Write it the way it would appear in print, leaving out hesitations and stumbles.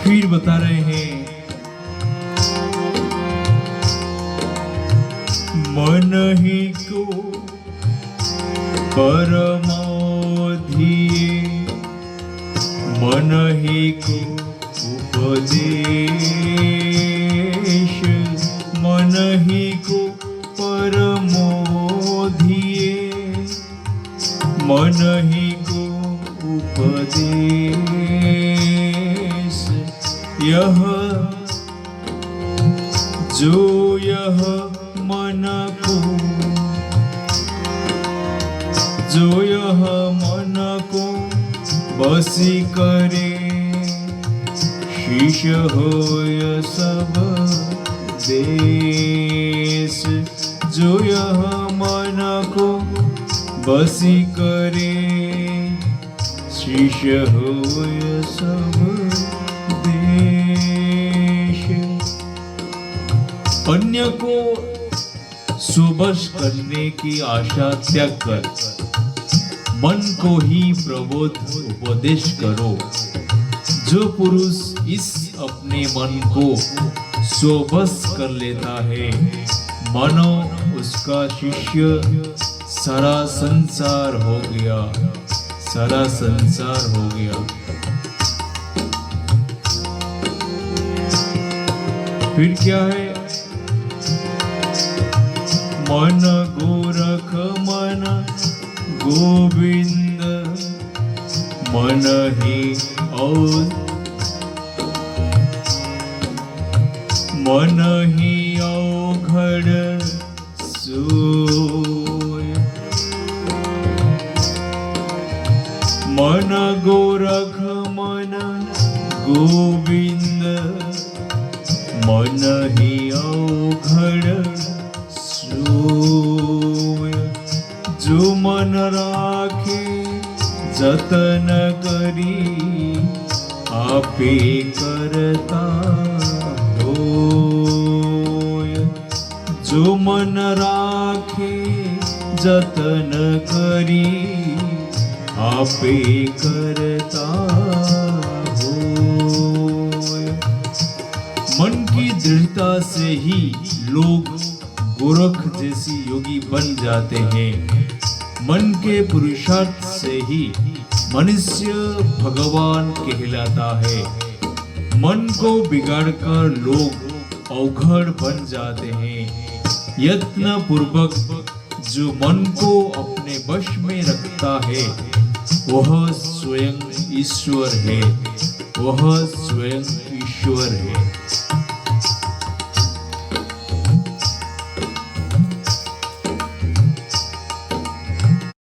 फिर बता रहे हैं, मन ही को परमोधिये, मन ही को उपदेश, मन ही को परमोधिये, मन ही को उपदेश। यह जो यह मन को, जो यह मन को बसी करे, शिष्य होय सब देश। जो यह मन को बसी करे, शिष्य होय सब देश। अन्य को सुबश करने की आशा त्याग कर मन को ही प्रबोध उपदेश करो। जो पुरुष इस अपने मन को स्वबस कर लेता है, मानो उसका शिष्य सारा संसार हो गया, सारा संसार हो गया। फिर क्या है? मन गोरख मन गोविंद, मन ही मन ही औघड़ सोय। मन गोरख मन गोविंद, मन ही औघड़ सोय। जो मन राखे जतन करी, आपे करता होय। जो मन राखे जतन करी, आपे करता होय। मन की दृढ़ता से ही लोग गोरख जैसी योगी बन जाते हैं। मन के पुरुषार्थ से ही मनुष्य भगवान कहलाता है। मन को बिगाड़कर लोग अवघड़ बन जाते हैं। यत्न पूर्वक जो मन को अपने वश में रखता है, वह स्वयं ईश्वर है, वह स्वयं ईश्वर है।